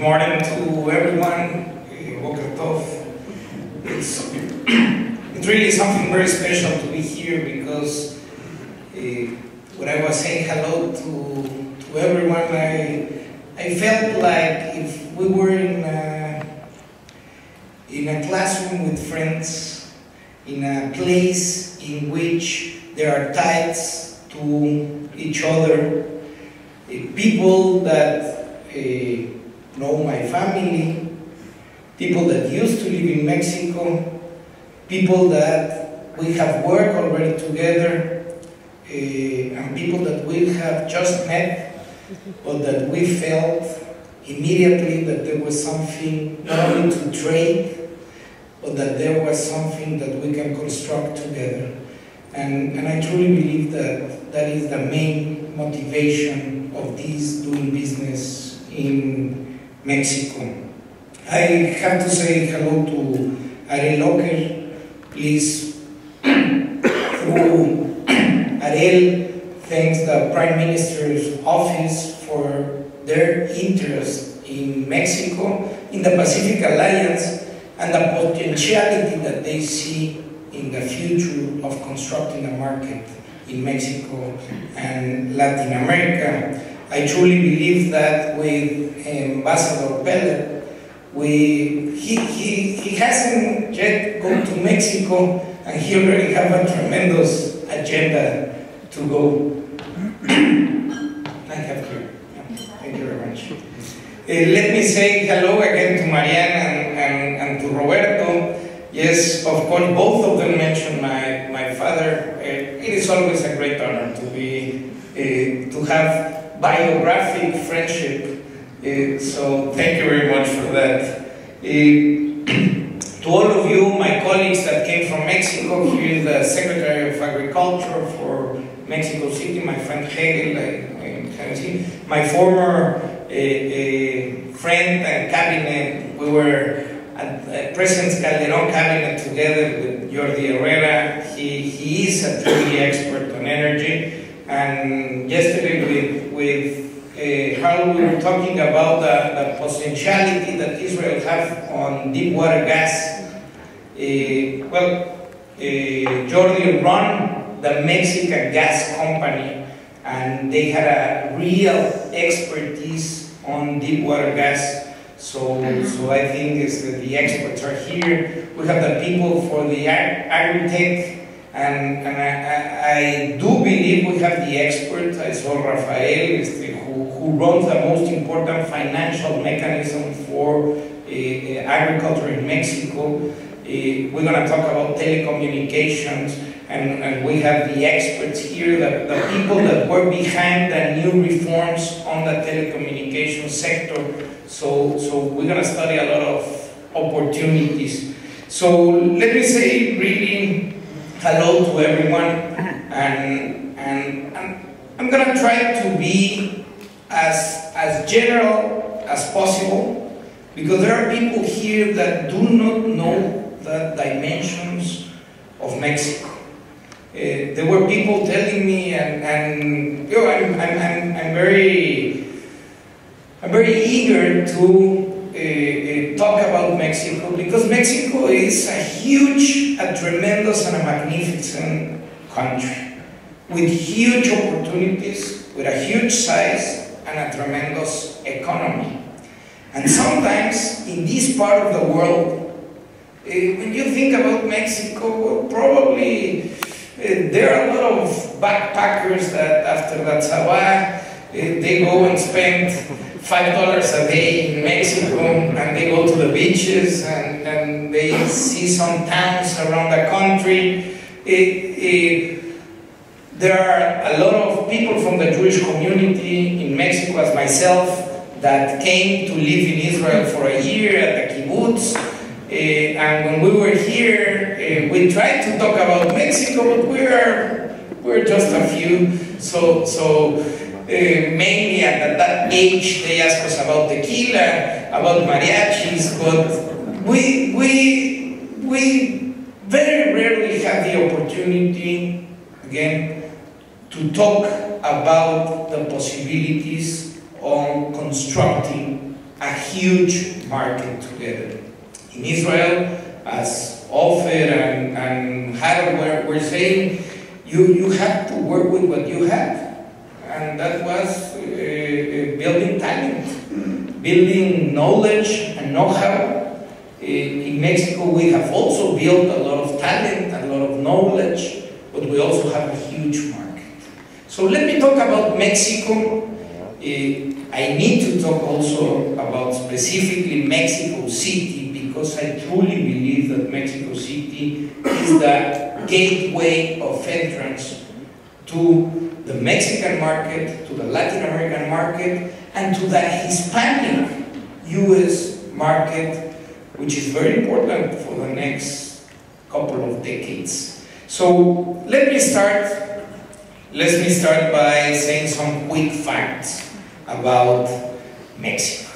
morning to everyone. Boker Tov. It's really something very special to be here because when I was saying hello to everyone, I felt like if we were in a classroom with friends, in a place in which there are ties to each other, people that know my family, people that used to live in Mexico, people that we have worked already together, and people that we have just met, but that we felt immediately that there was something not only to trade, but that there was something that we can construct together. And I truly believe that that is the main motivation of this doing business in Mexico. I have to say hello to Ariel Locker. Please, through Ariel, thanks the Prime Minister's office for their interest in Mexico, in the Pacific Alliance, and the potentiality that they see in the future of constructing a market in Mexico and Latin America. I truly believe that with Ambassador Pellet, he hasn't yet gone to Mexico, and he already have a tremendous agenda to go. I have here. Thank you very much. Let me say hello again to Mariana and to Roberto. Yes, of course, both of them mentioned my father. It is always a great honor to be to have biographic friendship. So thank you very much for that. To all of you, my colleagues that came from Mexico, here is the Secretary of Agriculture for Mexico City, my friend Hegel, my former friend and cabinet. We were at President Calderon cabinet together with Jordi Herrera. He is a truly expert on energy. And yesterday with Harold, we were talking about the potentiality that Israel have on deep water gas. Jordi run the Mexican gas company, and they had a real expertise on deep water gas. So I think the experts are here. We have the people for the agri-tech, and I do believe we have the experts. I saw Rafael, who runs the most important financial mechanism for agriculture in Mexico. We're going to talk about telecommunications, and we have the experts here, the people that were behind the new reforms on the telecommunications sector. So we're going to study a lot of opportunities. So let me say really hello to everyone, and I'm going to try to be as general as possible, because there are people here that do not know the dimensions of Mexico. There were people telling me, and you know, I'm very eager to talk about Mexico, because Mexico is a tremendous and a magnificent country with huge opportunities, with a huge size and a tremendous economy. And sometimes in this part of the world, when you think about Mexico, well, probably there are a lot of backpackers that after that Sabah, they go and spend $5 a day in Mexico, and they go to the beaches, and they see some towns around the country. There are a lot of people from the Jewish community in Mexico, as myself, that came to live in Israel for a year at the kibbutz. And when we were here, we tried to talk about Mexico, but we're just a few. So mainly at that age, they asked us about tequila, about mariachis, but we very rarely have the opportunity, again, to talk about the possibilities on constructing a huge market together. In Israel, as Ofer and Harold were saying, you have to work with what you have. And that was building talent, building knowledge and know-how. In Mexico, we have also built a lot of talent, a lot of knowledge, but we also have a huge market. So let me talk about Mexico. I need to talk also about specifically Mexico City, because I truly believe that Mexico City is the gateway of entrance to the Mexican market, to the Latin American market, and to the Hispanic US market, which is very important for the next couple of decades. So let me start by saying some quick facts about Mexico.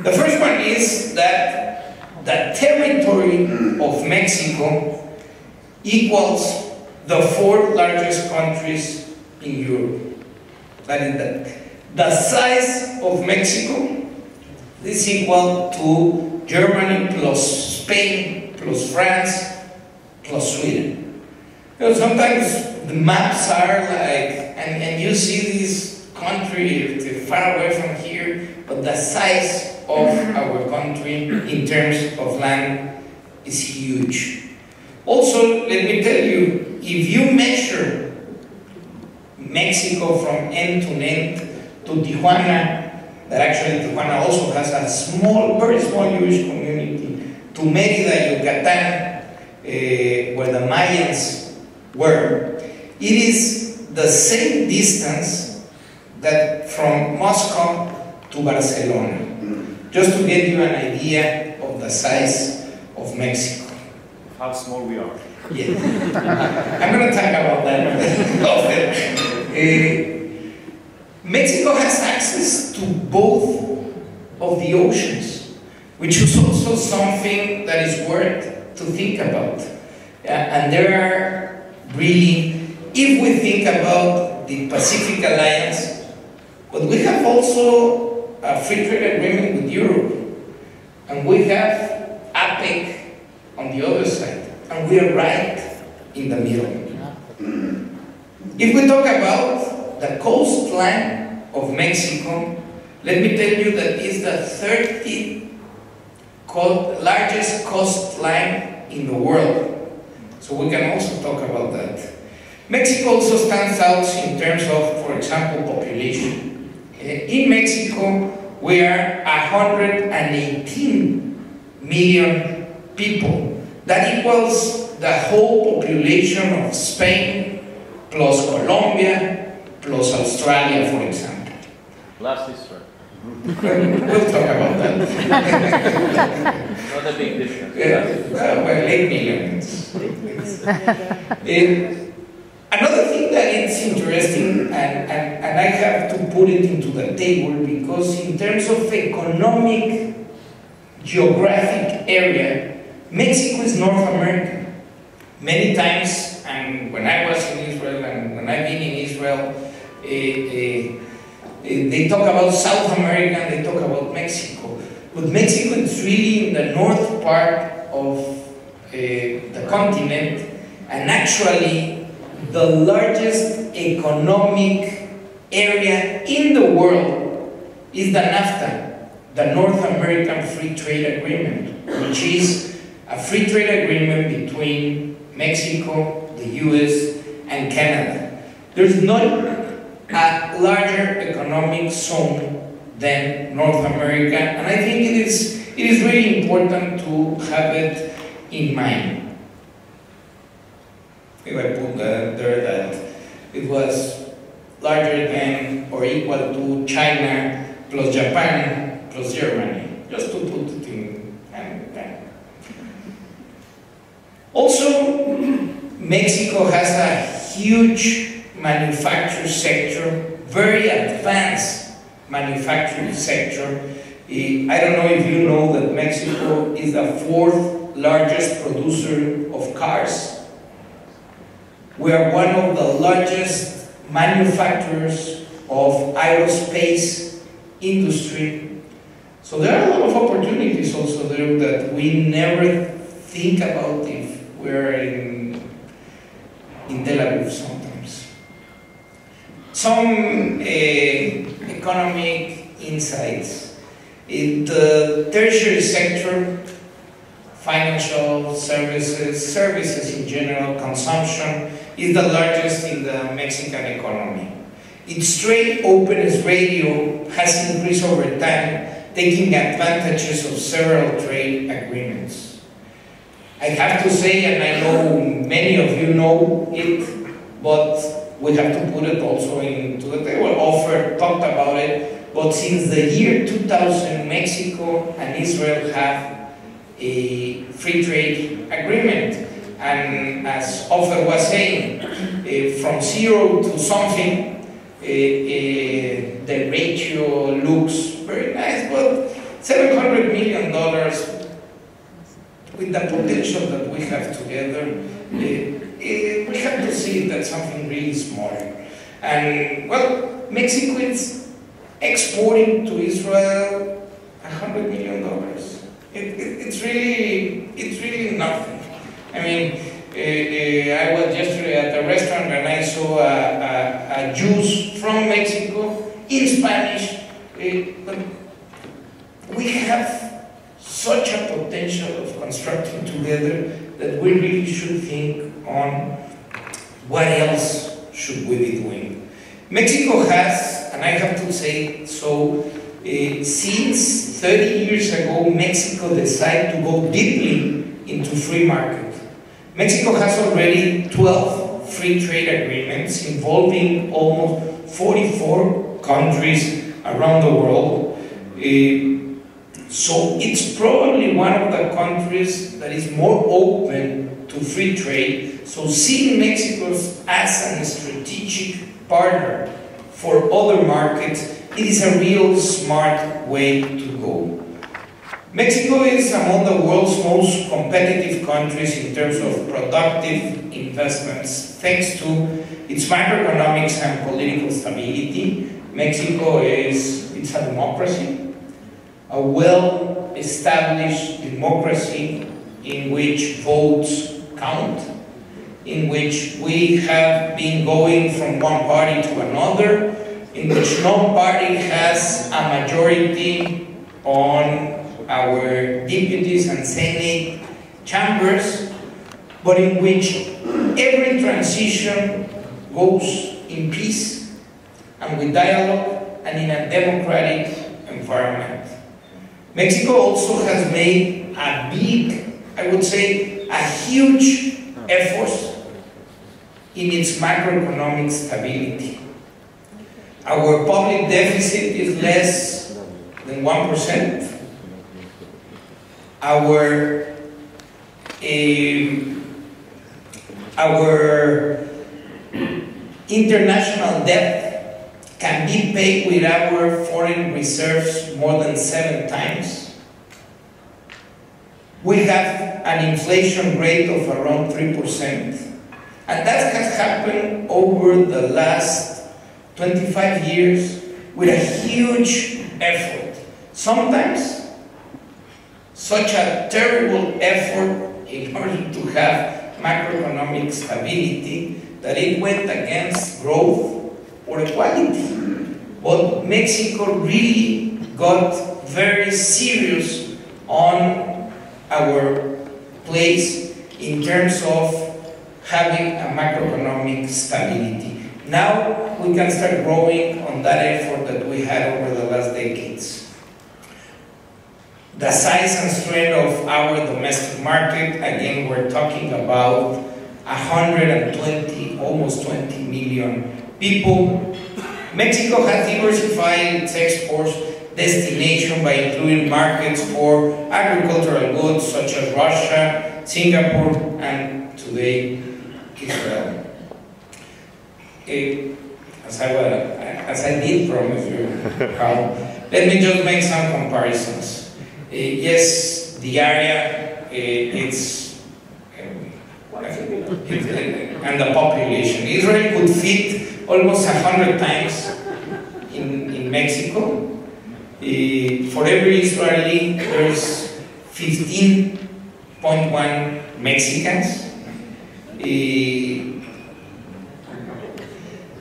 The first one is that the territory of Mexico equals the 4 largest countries in Europe. That is that. The size of Mexico is equal to Germany plus Spain plus France plus Sweden. You know, sometimes the maps are like, and you see this country far away from here, but the size of our country in terms of land is huge. Also, let me tell you, if you measure Mexico from end to end to Tijuana, that actually Tijuana also has a small, very small Jewish community, to Mérida, Yucatan, where the Mayans were, it is the same distance that from Moscow to Barcelona. Just to give you an idea of the size of Mexico. How small we are. Yeah. I'm going to talk about that. Mexico has access to both of the oceans, which is also something that is worth to think about. And there are really, if we think about the Pacific Alliance, but we have also a free trade agreement with Europe, and we have APEC on the other side, and we are right in the middle. If we talk about the coastline of Mexico, let me tell you that it's the 30th largest coastline in the world. So we can also talk about that. Mexico also stands out in terms of, for example, population. In Mexico, we are 118 million people. That equals the whole population of Spain, plus Colombia, plus Australia, for example. Last Israel. We'll talk about that. Not a big difference. Well, 8 million. Another thing that is interesting, and I have to put it into the table, because in terms of economic geographic area, Mexico is North America. Many times, and when I was in Israel and when I've been in Israel, they talk about South America and they talk about Mexico. But Mexico is really in the north part of the continent, and actually the largest economic area in the world is the NAFTA, the North American Free Trade Agreement, which is a free trade agreement between Mexico, the US, and Canada. There's not a larger economic zone than North America, and I think it is really important to have it in mind. If I put there that it was larger than or equal to China plus Japan plus Germany, just to put it in. Also, Mexico has a huge manufacturing sector, very advanced manufacturing sector. I don't know if you know that Mexico is the 4th largest producer of cars. We are one of the largest manufacturers of aerospace industry, So there are a lot of opportunities also there that we never think about if we're in Tel Aviv sometimes. Some economic insights. In the tertiary sector, financial services in general, consumption is the largest in the Mexican economy. Its trade openness ratio has increased over time, taking advantages of several trade agreements. I have to say, and I know many of you know it, but we have to put it also into the table. Offer talked about it, but since the year 2000, Mexico and Israel have a free trade agreement. And as Offer was saying, from 0 to something, the ratio looks very nice, but $700 million with the potential that we have together, we have to see that something really small. And well, Mexico is exporting to Israel $100 million. It's really nothing. I mean, I was yesterday at a restaurant and I saw a juice from Mexico in Spanish. But we have such a potential of constructing together that we really should think on what else should we be doing. Mexico has, and I have to say so, since 30 years ago, Mexico decided to go deeply into free market. Mexico has already 12 free trade agreements involving almost 44 countries around the world. So it's probably one of the countries that is more open to free trade. So seeing Mexico as a strategic partner for other markets, it is a real smart way to go. Mexico is among the world's most competitive countries in terms of productive investments, thanks to its macroeconomics and political stability. Mexico it's a democracy, a well-established democracy in which votes count, in which we have been going from one party to another, in which no party has a majority on our deputies and Senate chambers, but in which every transition goes in peace and with dialogue and in a democratic environment. Mexico also has made a big, I would say, a huge effort in its macroeconomic stability. Our public deficit is less than 1%. Our international debt can be paid with our foreign reserves more than 7 times. We have an inflation rate of around 3%, and that has happened over the last 25 years with a huge effort. Sometimes such a terrible effort in order to have macroeconomic stability that it went against growth or equality. But Mexico really got very serious on our place in terms of having a macroeconomic stability. Now we can start growing on that effort that we had over the last decades. The size and strength of our domestic market, again, we're talking about 120, almost 20 million people. Mexico has diversified its exports destination by including markets for agricultural goods such as Russia, Singapore, and today, Israel. As I did promise you, Carl, let me just make some comparisons. Yes, the area, and the population. Israel could fit almost 100 times in Mexico. For every Israeli, there's 15.1 Mexicans.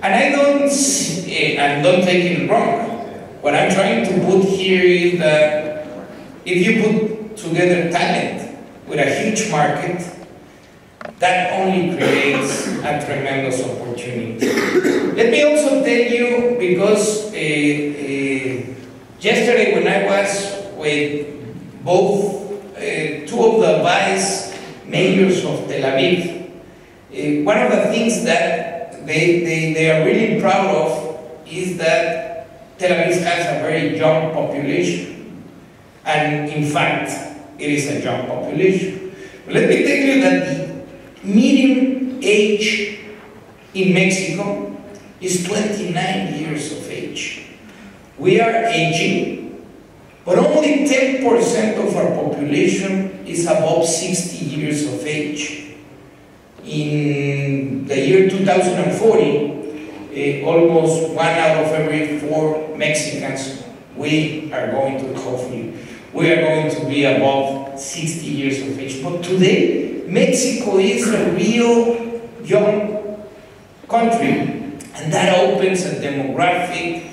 And I don't, and don't take it wrong, what I'm trying to put here is that if you put together talent with a huge market, that only creates a tremendous opportunity. Let me also tell you, because yesterday when I was with both two of the vice mayors of Tel Aviv, one of the things that they are really proud of is that Tel Aviv has a very young population. And in fact, it is a young population. But let me tell you that the median age in Mexico is 29 years of age. We are aging, but only 10% of our population is above 60 years of age. In the year 2040, almost 1 out of every 4 Mexicans, we are going to be above 60 years of age. But today, Mexico is a real young country, and that opens a demographic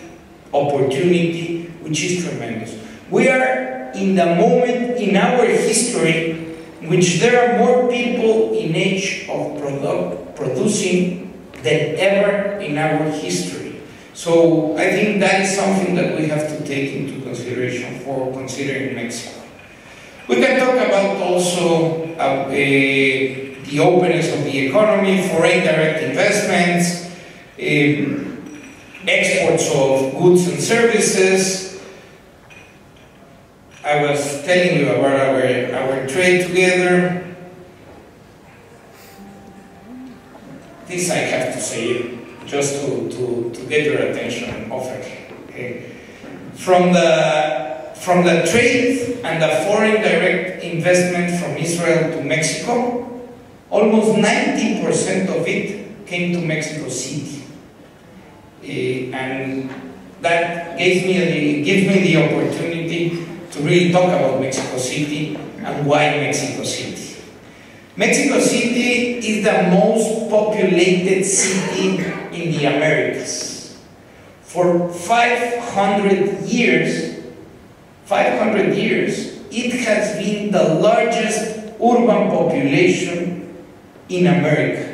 opportunity which is tremendous. We are in the moment in our history in which there are more people in age of producing than ever in our history. So I think that is something that we have to take into consideration for considering Mexico. We can talk about also the openness of the economy, foreign direct investments, exports of goods and services. I was telling you about our trade together. This I have to say, just to get your attention off it. Okay. From the trade and the foreign direct investment from Israel to Mexico, almost 90% of it came to Mexico City. And that gives me the opportunity to really talk about Mexico City and why Mexico City. Mexico City is the most populated city in the Americas. For 500 years, it has been the largest urban population in America.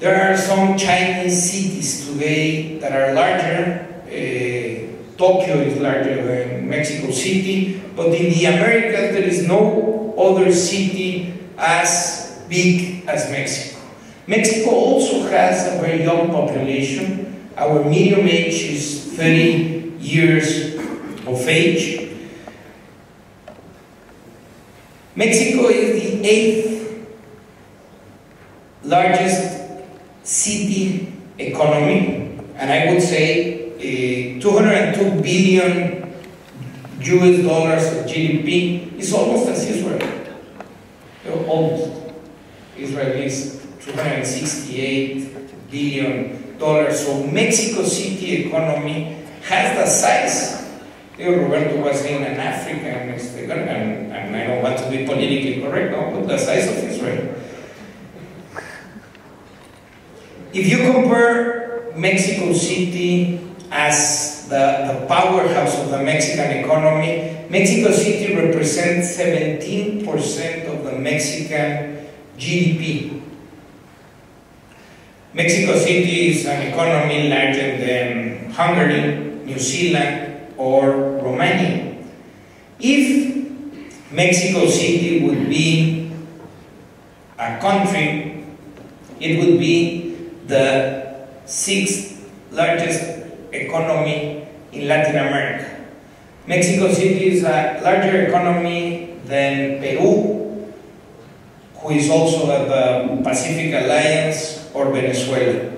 There are some Chinese cities today that are larger. Tokyo is larger than Mexico City, but in the Americas there is no other city as big as Mexico. Mexico also has a very young population. Our median age is 30 years of age. Mexico is the 8th largest city economy, and I would say 202 billion US dollars of GDP is almost as Israel. Almost. Israel is 268 billion dollars. So Mexico City economy has the size. Roberto was saying an African, and I don't want to be politically correct, no, but the size of Israel. If you compare Mexico City as the powerhouse of the Mexican economy, Mexico City represents 17% of the Mexican GDP. Mexico City is an economy larger than Hungary, New Zealand, or Romania. If Mexico City would be a country, it would be the 6th largest economy in Latin America. Mexico City is a larger economy than Peru, who is also at the Pacific Alliance, or Venezuela.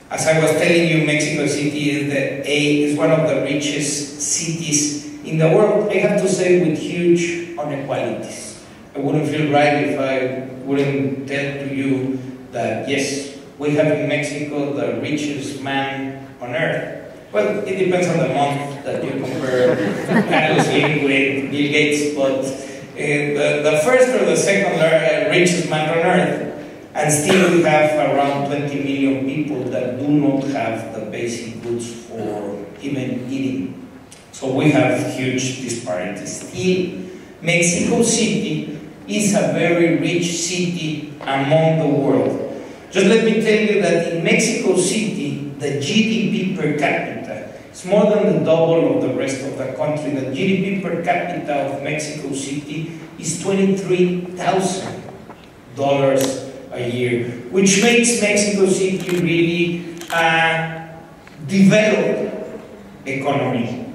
As I was telling you, Mexico City is one of the richest cities in the world. I have to say, with huge inequalities. I wouldn't feel right if I wouldn't tell to you that yes, we have in Mexico the richest man on earth. Well, it depends on the month that you compare Carlos Slim with Bill Gates, but the first or the second richest man on earth, and still we have around 20 million people that do not have the basic goods for even eating. So we have huge disparities. Still, Mexico City is a very rich city among the world. Just let me tell you that in Mexico City, the GDP per capita is more than the double of the rest of the country. The GDP per capita of Mexico City is $23,000 a year, which makes Mexico City really a developed economy.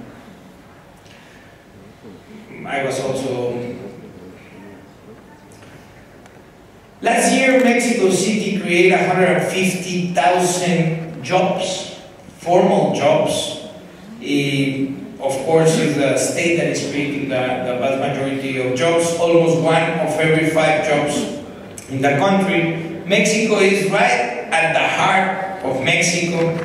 I was also... Last year, Mexico City created 150,000 jobs, formal jobs. Of course, it's the state that is creating the vast majority of jobs, almost 1 of every 5 jobs in the country. Mexico is right at the heart of Mexico.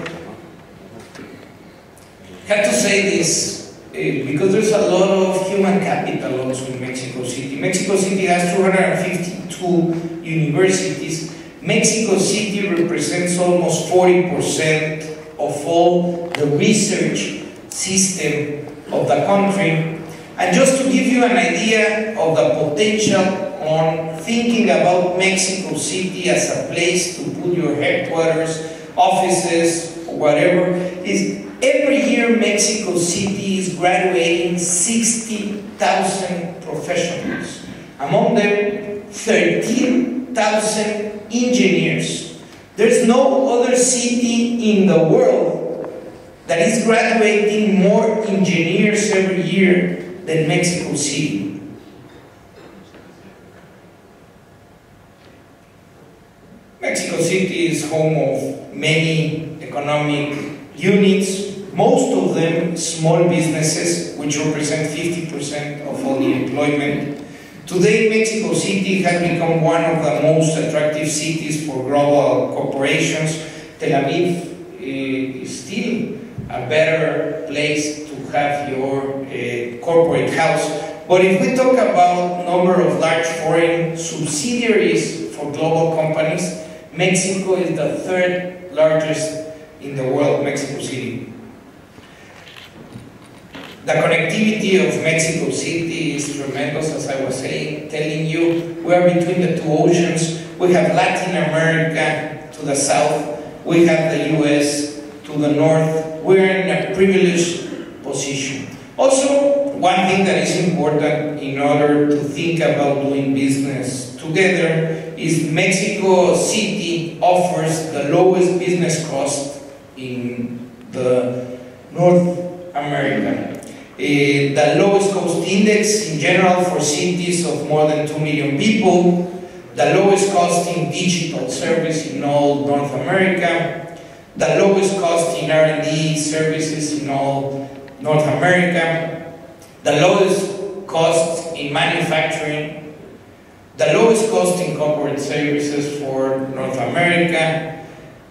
I have to say this because there's a lot of human capital also in Mexico City. Mexico City has 252 universities. Mexico City represents almost 40% of all the research system of the country. And just to give you an idea of the potential on thinking about Mexico City as a place to put your headquarters, offices, or whatever, is every year Mexico City is graduating 60,000 professionals. Among them, 13,000 engineers. There's no other city in the world that is graduating more engineers every year than Mexico City. Mexico City is home of many economic units, most of them small businesses, which represent 50% of all the employment. Today, Mexico City has become one of the most attractive cities for global corporations. Tel Aviv is still a better place to have your corporate house. But if we talk about number of large foreign subsidiaries for global companies, Mexico is the 3rd largest in the world, Mexico City. The connectivity of Mexico City is tremendous, as I was telling you. We are between the 2 oceans. We have Latin America to the south. We have the US to the north. We're in a privileged position. Also, one thing that is important in order to think about doing business together is Mexico City offers the lowest business cost in the North America. The lowest cost index in general for cities of more than 2 million people, the lowest cost in digital service in all North America, the lowest cost in R&D services in all North America, the lowest cost in manufacturing, the lowest cost in corporate services for North America,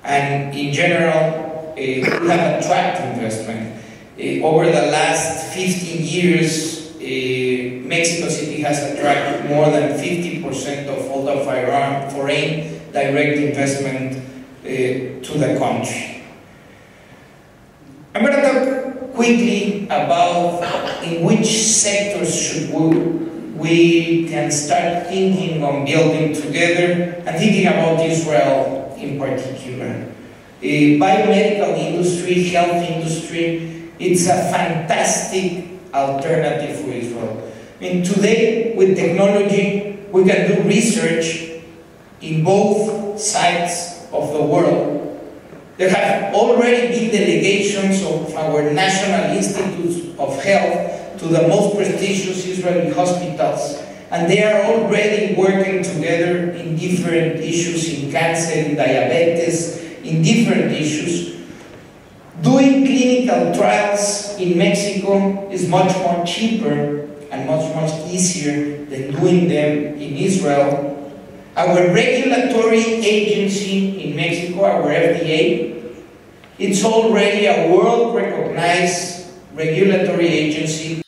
and in general, we have attracted investment. Over the last 15 years, Mexico City has attracted more than 50% of all the foreign direct investment to the country. I'm going to talk quickly about in which sectors should we can start thinking on building together and thinking about Israel in particular. Biomedical industry, health industry, it's a fantastic alternative for Israel. I mean, today, with technology, we can do research in both sides of the world. There have already been delegations of our National Institutes of Health to the most prestigious Israeli hospitals, and they are already working together in different issues, in cancer, in diabetes, in different issues. Doing clinical trials in Mexico is much more cheaper and much easier than doing them in Israel. Our regulatory agency in Mexico, our FDA, It's already a world-recognized regulatory agency